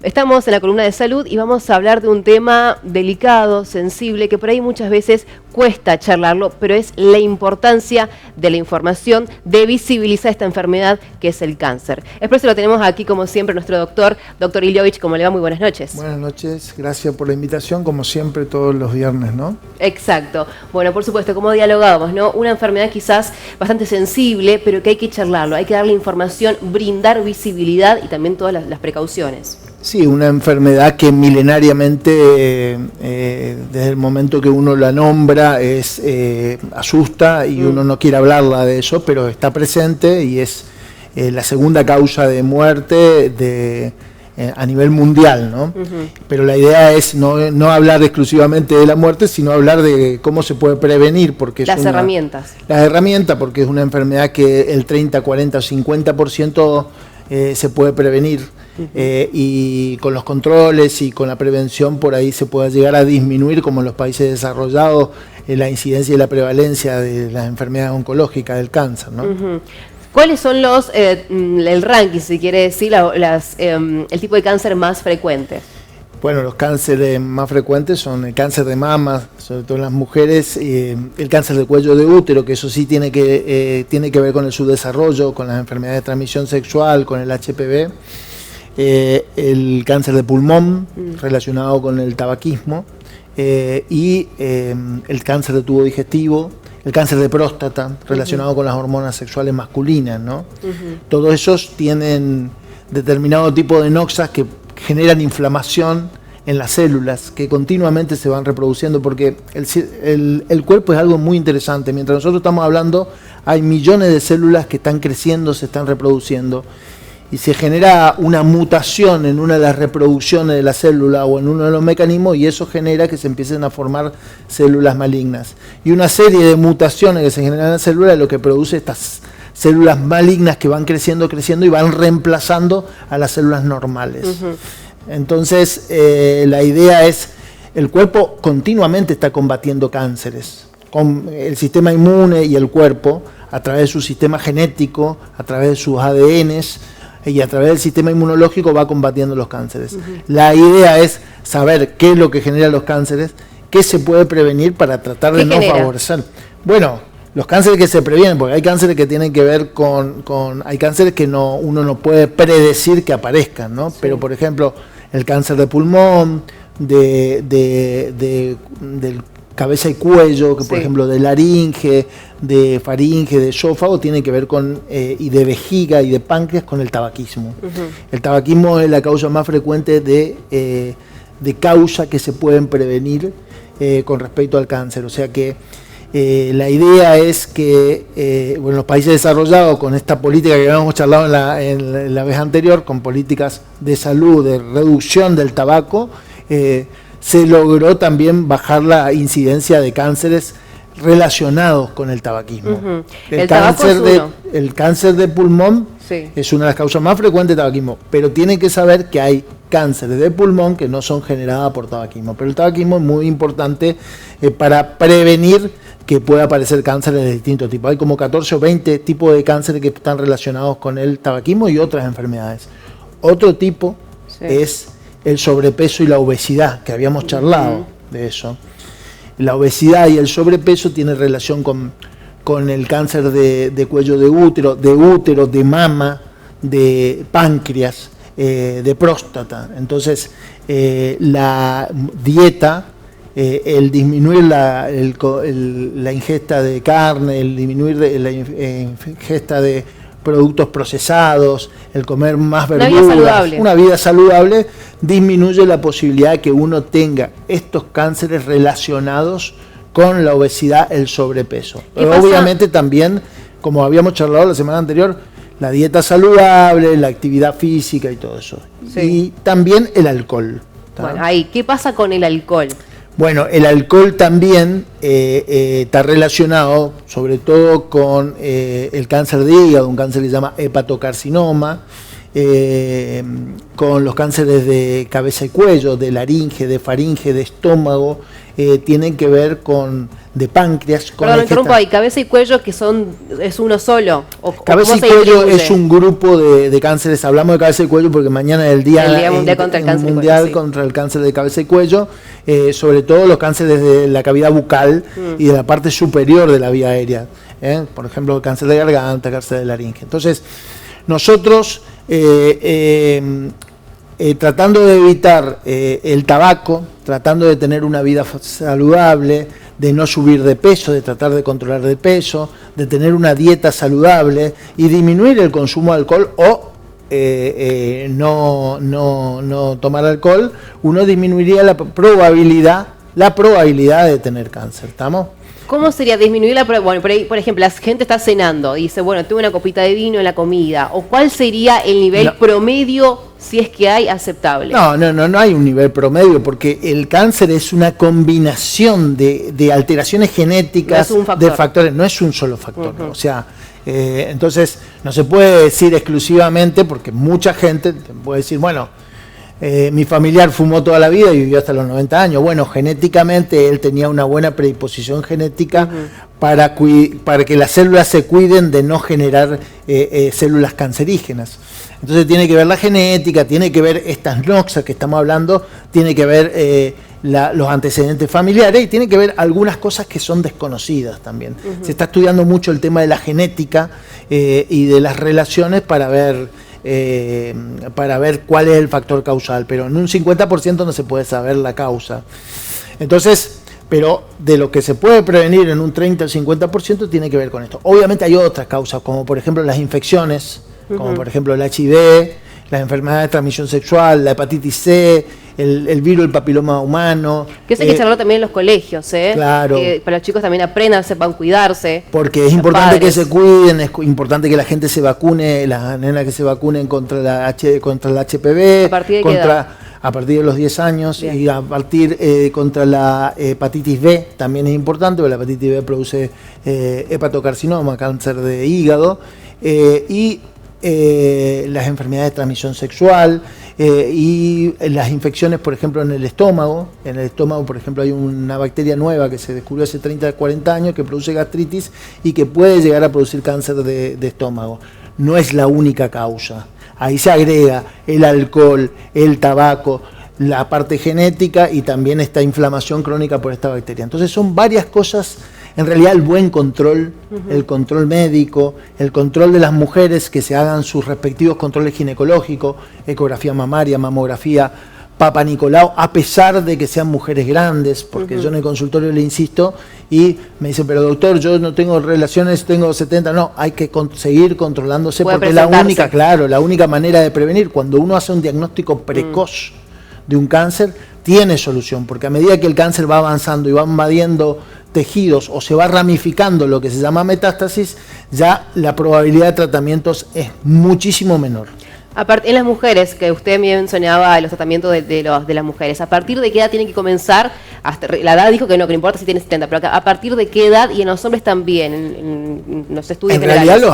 Estamos en la columna de salud y vamos a hablar de un tema delicado, sensible, que por ahí muchas veces cuesta charlarlo, pero es la importancia de la información, de visibilizar esta enfermedad que es el cáncer. Es por eso lo tenemos aquí, como siempre, nuestro doctor Iljovich. ¿Cómo le va? Muy buenas noches. Buenas noches, gracias por la invitación, como siempre, todos los viernes, ¿no? Exacto. Bueno, por supuesto, como dialogábamos, ¿no? Una enfermedad quizás bastante sensible, pero que hay que charlarlo, hay que darle información, brindar visibilidad y también todas las precauciones. Sí, una enfermedad que milenariamente, desde el momento que uno la nombra, asusta y uno no quiere hablarla de eso, pero está presente y es la segunda causa de muerte a nivel mundial, ¿no? Pero la idea es no hablar exclusivamente de la muerte, sino hablar de cómo se puede prevenir, porque las herramientas. Las herramientas, porque es una enfermedad que el 30, 40 o 50% se puede prevenir. Y con los controles y con la prevención por ahí se puede llegar a disminuir, como en los países desarrollados, la incidencia y la prevalencia de las enfermedades oncológicas del cáncer, ¿no? ¿Cuáles son el ranking, si quiere decir, el tipo de cáncer más frecuente? Bueno, los cánceres más frecuentes son el cáncer de mama, sobre todo en las mujeres, el cáncer de cuello de útero, que eso sí tiene que ver con el subdesarrollo, con las enfermedades de transmisión sexual, con el HPV. El cáncer de pulmón relacionado con el tabaquismo y el cáncer de tubo digestivo, el cáncer de próstata relacionado con las hormonas sexuales masculinas, ¿no? Todos esos tienen determinado tipo de noxas que generan inflamación en las células que continuamente se van reproduciendo, porque el cuerpo es algo muy interesante. Mientras nosotros estamos hablando, hay millones de células que están creciendo, se están reproduciendo, y se genera una mutación en una de las reproducciones de la célula o en uno de los mecanismos, y eso genera que se empiecen a formar células malignas. Y una serie de mutaciones que se generan en la célula es lo que produce estas células malignas que van creciendo y van reemplazando a las células normales. Entonces, la idea es, el cuerpo continuamente está combatiendo cánceres, con el sistema inmune y el cuerpo, a través de su sistema genético, a través de sus ADNs, y a través del sistema inmunológico va combatiendo los cánceres. La idea es saber qué es lo que genera los cánceres, qué se puede prevenir para tratar de no favorecer. Bueno, los cánceres que se previenen, porque hay cánceres que tienen que ver hay cánceres que uno no puede predecir que aparezcan, ¿no? Sí. Pero, por ejemplo, el cáncer de pulmón, del cabeza y cuello, que por ejemplo de laringe, de faringe, de esófago, tiene que ver y de vejiga y de páncreas con el tabaquismo. El tabaquismo es la causa más frecuente de causa que se pueden prevenir con respecto al cáncer. O sea que la idea es que los países desarrollados, con esta política que habíamos charlado en la vez anterior, con políticas de salud, de reducción del tabaco, se logró también bajar la incidencia de cánceres relacionados con el tabaquismo. El cáncer de pulmón es una de las causas más frecuentes de tabaquismo, pero tienen que saber que hay cánceres de pulmón que no son generadas por tabaquismo. Pero el tabaquismo es muy importante para prevenir que pueda aparecer cánceres de distintos tipos. Hay como 14 o 20 tipos de cánceres que están relacionados con el tabaquismo y otras enfermedades. Otro tipo es el sobrepeso y la obesidad, que habíamos charlado de eso. La obesidad y el sobrepeso tienen relación con el cáncer de cuello de útero, de mama, de páncreas, de próstata. Entonces, la dieta, el disminuir la ingesta de carne, el disminuir la ingesta de productos procesados, el comer más verduras, una vida saludable, disminuye la posibilidad de que uno tenga estos cánceres relacionados con la obesidad, el sobrepeso. Pero obviamente también, como habíamos charlado la semana anterior, la dieta saludable, la actividad física y todo eso. Y también el alcohol. Bueno, ahí, ¿qué pasa con el alcohol? Bueno, el alcohol también está relacionado sobre todo con el cáncer de hígado, un cáncer que se llama hepatocarcinoma, con los cánceres de cabeza y cuello, de laringe, de faringe, de estómago, tienen que ver con de páncreas. Perdón, me interrumpo ahí, cabeza y cuello es uno solo. Cabeza y cuello es un grupo de cánceres. Hablamos de cabeza y cuello porque mañana es el Día Mundial contra el Cáncer Mundial contra el Cáncer de cabeza y cuello, sobre todo los cánceres de la cavidad bucal y de la parte superior de la vía aérea. Por ejemplo, cáncer de garganta, cáncer de laringe. Entonces, nosotros tratando de evitar el tabaco, tratando de tener una vida saludable, de no subir de peso, de tratar de controlar de peso, de tener una dieta saludable y disminuir el consumo de alcohol o no tomar alcohol, uno disminuiría la probabilidad de tener cáncer. ¿Estamos? ¿Cómo sería disminuir la probabilidad? Bueno, por ejemplo, la gente está cenando y dice, bueno, tuve una copita de vino en la comida. ¿O cuál sería el nivel promedio, si es que hay, aceptable? No hay un nivel promedio, porque el cáncer es una combinación de alteraciones genéticas, de factores, no es un solo factor. O sea, entonces no se puede decir exclusivamente, porque mucha gente puede decir, bueno, mi familiar fumó toda la vida y vivió hasta los 90 años. Bueno, genéticamente él tenía una buena predisposición genética para que las células se cuiden de no generar células cancerígenas. Entonces tiene que ver la genética, tiene que ver estas noxas que estamos hablando, tiene que ver los antecedentes familiares y tiene que ver algunas cosas que son desconocidas también. Se está estudiando mucho el tema de la genética y de las relaciones para ver cuál es el factor causal, pero en un 50% no se puede saber la causa. Entonces, pero de lo que se puede prevenir en un 30 o 50% tiene que ver con esto. Obviamente hay otras causas, como por ejemplo las infecciones, como por ejemplo el HIV, las enfermedades de transmisión sexual, la hepatitis C, el virus del papiloma humano. Que eso hay que charlar también en los colegios, Claro. Que para los chicos también aprendan, sepan cuidarse. Porque es importante que se cuiden, es importante que la gente se vacune, las nenas que se vacunen contra el HPV. ¿A partir de qué edad? A partir de los 10 años. Bien. Y a partir contra la hepatitis B también es importante, porque la hepatitis B produce hepatocarcinoma, cáncer de hígado, y las enfermedades de transmisión sexual y las infecciones, por ejemplo, en el estómago. En el estómago, por ejemplo, hay una bacteria nueva que se descubrió hace 30 40 años que produce gastritis y que puede llegar a producir cáncer de estómago. No es la única causa. Ahí se agrega el alcohol, el tabaco, la parte genética y también esta inflamación crónica por esta bacteria. Entonces son varias cosas. En realidad el buen control, el control médico, el control de las mujeres, que se hagan sus respectivos controles ginecológicos, ecografía mamaria, mamografía, Papa Nicolau, a pesar de que sean mujeres grandes, porque yo en el consultorio le insisto y me dice, pero doctor, yo no tengo relaciones, tengo 70, no, hay que seguir controlándose porque es la única manera de prevenir. Cuando uno hace un diagnóstico precoz de un cáncer, tiene solución, porque a medida que el cáncer va avanzando y va invadiendo tejidos o se va ramificando lo que se llama metástasis, ya la probabilidad de tratamientos es muchísimo menor. Aparte, en las mujeres, que usted me mencionaba los tratamientos de las mujeres, ¿a partir de qué edad tienen que comenzar? Hasta, la edad dijo que no importa si tiene 70, pero ¿a partir de qué edad? Y en los hombres también, en los estudios generales. En realidad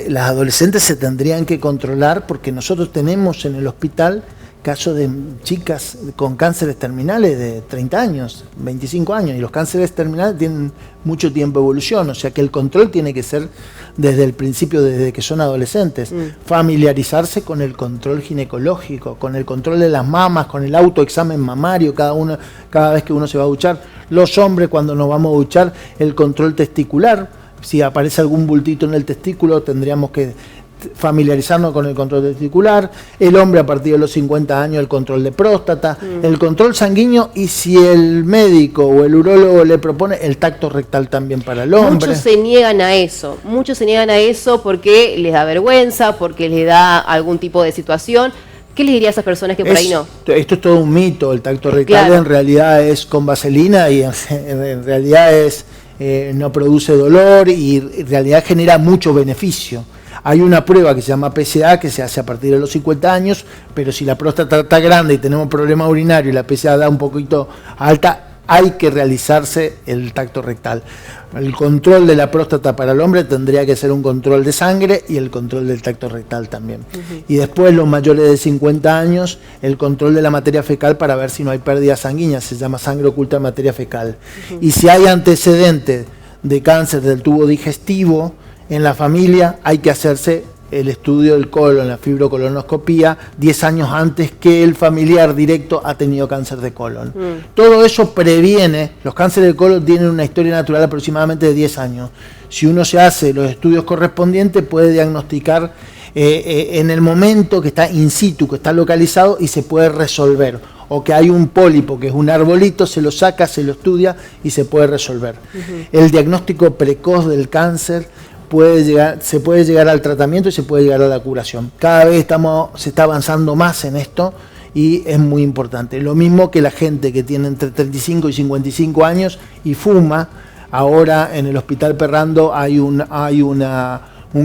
las adolescentes se tendrían que controlar, porque nosotros tenemos en el hospital casos de chicas con cánceres terminales de 30 años, 25 años, y los cánceres terminales tienen mucho tiempo de evolución, o sea que el control tiene que ser desde el principio, desde que son adolescentes. Familiarizarse con el control ginecológico, con el control de las mamas, con el autoexamen mamario cada vez que uno se va a duchar. Los hombres, cuando nos vamos a duchar, el control testicular. Si aparece algún bultito en el testículo, tendríamos que familiarizarnos con el control testicular. El hombre, a partir de los 50 años, el control de próstata, el control sanguíneo, y si el médico o el urólogo le propone, el tacto rectal también para el hombre. Muchos se niegan a eso porque les da vergüenza, porque les da algún tipo de situación. ¿Qué les diría a esas personas que por ahí no? Esto es todo un mito. El tacto rectal en realidad es con vaselina y en realidad no produce dolor y en realidad genera mucho beneficio. Hay una prueba que se llama PSA que se hace a partir de los 50 años, pero si la próstata está grande y tenemos problema urinario y la PSA da un poquito alta, hay que realizarse el tacto rectal. El control de la próstata para el hombre tendría que ser un control de sangre y el control del tacto rectal también. Y después, los mayores de 50 años, el control de la materia fecal para ver si no hay pérdida sanguínea, se llama sangre oculta en materia fecal. Y si hay antecedentes de cáncer del tubo digestivo en la familia, hay que hacerse el estudio del colon, la fibrocolonoscopía, 10 años antes que el familiar directo ha tenido cáncer de colon. Todo eso previene, los cánceres de colon tienen una historia natural aproximadamente de 10 años. Si uno se hace los estudios correspondientes, puede diagnosticar en el momento que está in situ, que está localizado y se puede resolver. O que hay un pólipo, que es un arbolito, se lo saca, se lo estudia y se puede resolver. El diagnóstico precoz del cáncer se puede llegar al tratamiento y se puede llegar a la curación. Cada vez se está avanzando más en esto y es muy importante. Lo mismo que la gente que tiene entre 35 y 55 años y fuma. Ahora en el Hospital Perrando hay un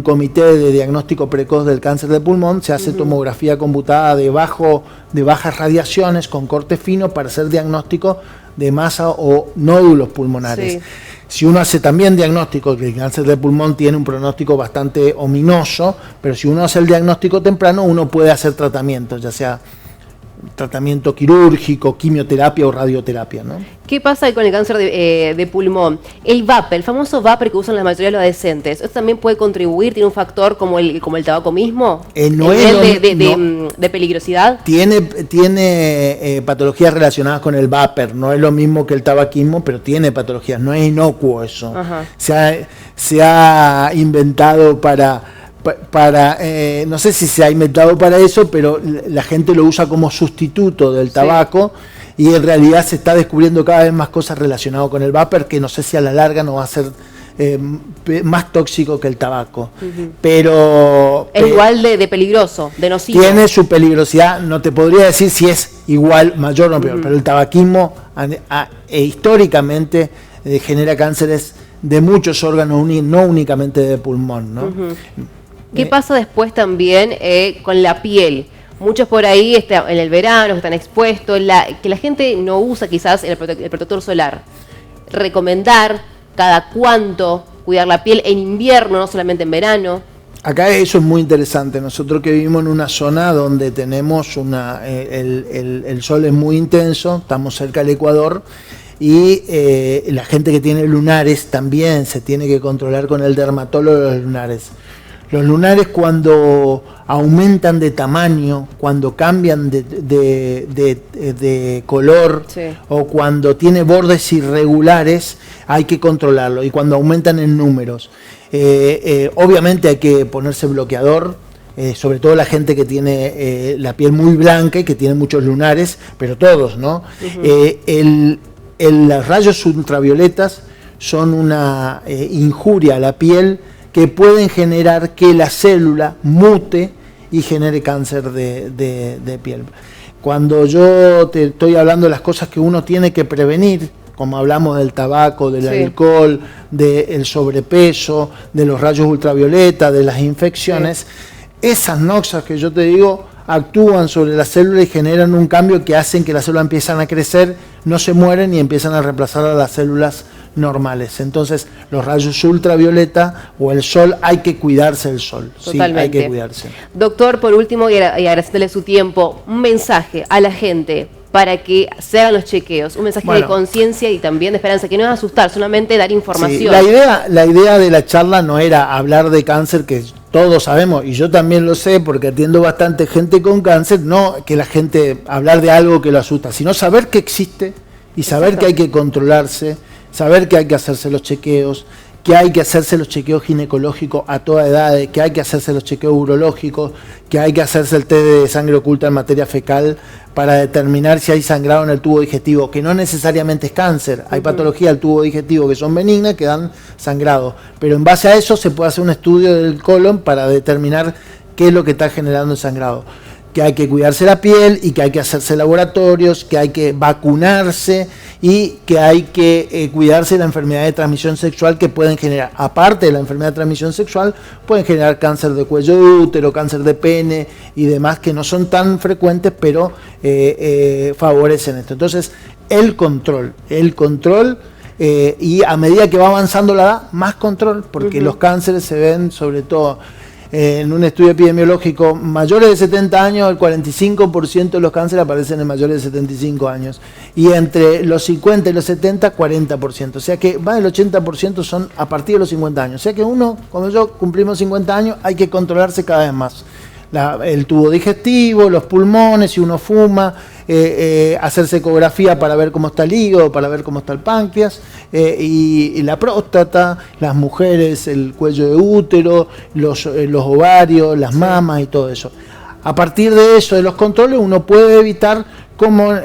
comité de diagnóstico precoz del cáncer de pulmón. Se hace tomografía computada de bajas radiaciones con corte fino para hacer diagnóstico de masa o nódulos pulmonares. Sí. Si uno hace también diagnóstico, que el cáncer de pulmón tiene un pronóstico bastante ominoso, pero si uno hace el diagnóstico temprano, uno puede hacer tratamientos, ya sea tratamiento quirúrgico, quimioterapia o radioterapia, ¿no? ¿Qué pasa con el cáncer de pulmón? El vapor, el famoso vapor que usan la mayoría de los adolescentes, ¿eso también puede contribuir? ¿Tiene un factor como el tabaco mismo? ¿De peligrosidad? Tiene patologías relacionadas con el vapor, no es lo mismo que el tabaquismo, pero tiene patologías, no es inocuo eso. Se ha inventado para no sé si se ha inventado para eso, pero la gente lo usa como sustituto del tabaco, y en realidad se está descubriendo cada vez más cosas relacionadas con el vapor, que no sé si a la larga no va a ser más tóxico que el tabaco. pero es igual de peligroso, de nocivo. Tiene su peligrosidad, no te podría decir si es igual, mayor o peor, pero el tabaquismo históricamente genera cánceres de muchos órganos, no únicamente de pulmón, ¿no? ¿Qué pasa después también con la piel? Muchos por ahí en el verano que están expuestos, que la gente no usa quizás el protector solar. Recomendar cada cuánto cuidar la piel en invierno, no solamente en verano. Acá eso es muy interesante. Nosotros que vivimos en una zona donde tenemos el sol es muy intenso, estamos cerca del Ecuador, y la gente que tiene lunares también se tiene que controlar con el dermatólogo de los lunares. Los lunares, cuando aumentan de tamaño, cuando cambian de color, o cuando tiene bordes irregulares, hay que controlarlo. Y cuando aumentan en números, obviamente hay que ponerse bloqueador, sobre todo la gente que tiene la piel muy blanca y que tiene muchos lunares, pero todos, ¿no? Los rayos ultravioletas son una injuria a la piel, que pueden generar que la célula mute y genere cáncer de piel. Cuando yo te estoy hablando de las cosas que uno tiene que prevenir, como hablamos del tabaco, del alcohol, del sobrepeso, de los rayos ultravioleta, de las infecciones, esas noxas que yo te digo actúan sobre la célula y generan un cambio que hacen que las células empiezan a crecer, no se mueren y empiezan a reemplazar a las células normales. Entonces, los rayos ultravioleta o el sol, hay que cuidarse del sol. Totalmente. Sí, hay que cuidarse. Doctor, por último, y agradeciéndole su tiempo, un mensaje a la gente para que se hagan los chequeos, un mensaje de conciencia y también de esperanza, que no es asustar, solamente dar información. Sí, la idea de la charla no era hablar de cáncer, que todos sabemos, y yo también lo sé porque atiendo bastante gente con cáncer, no que la gente hablar de algo que lo asusta, sino saber que existe y saber que hay que controlarse, saber que hay que hacerse los chequeos, que hay que hacerse los chequeos ginecológicos a toda edad, que hay que hacerse los chequeos urológicos, que hay que hacerse el test de sangre oculta en materia fecal para determinar si hay sangrado en el tubo digestivo, que no necesariamente es cáncer, hay patologías del tubo digestivo que son benignas, que dan sangrado, pero en base a eso se puede hacer un estudio del colon para determinar qué es lo que está generando el sangrado. Que hay que cuidarse la piel y que hay que hacerse laboratorios, que hay que vacunarse y que hay que cuidarse de la enfermedad de transmisión sexual que pueden generar, aparte de la enfermedad de transmisión sexual, pueden generar cáncer de cuello de útero, cáncer de pene y demás, que no son tan frecuentes, pero favorecen esto. Entonces, el control, y a medida que va avanzando la edad, más control, porque los cánceres se ven sobre todo en un estudio epidemiológico, mayores de 70 años, el 45% de los cánceres aparecen en mayores de 75 años. Y entre los 50 y los 70, 40%. O sea que más del 80% son a partir de los 50 años. O sea que uno, como yo, cumplimos 50 años, hay que controlarse cada vez más. El tubo digestivo, los pulmones, si uno fuma, hacerse ecografía para ver cómo está el hígado, para ver cómo está el páncreas, y la próstata, las mujeres, el cuello de útero, los ovarios, las mamas y todo eso. A partir de eso, de los controles, uno puede evitar como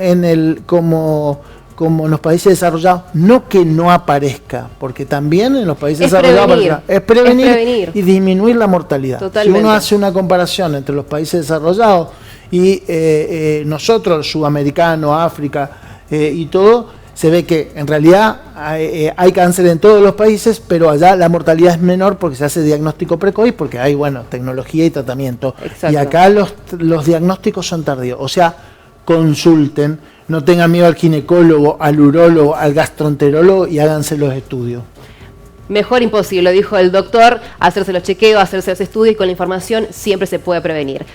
en los países desarrollados, no que no aparezca, porque también en los países desarrollados es prevenir y disminuir la mortalidad. Totalmente. Si uno hace una comparación entre los países desarrollados y nosotros, sudamericanos, África y todo, se ve que en realidad hay cáncer en todos los países, pero allá la mortalidad es menor porque se hace diagnóstico precoz, porque hay tecnología y tratamiento. Exacto. Y acá los diagnósticos son tardíos, o sea, consulten, no tengan miedo al ginecólogo, al urólogo, al gastroenterólogo y háganse los estudios. Mejor imposible, lo dijo el doctor, hacerse los chequeos, hacerse los estudios y con la información siempre se puede prevenir.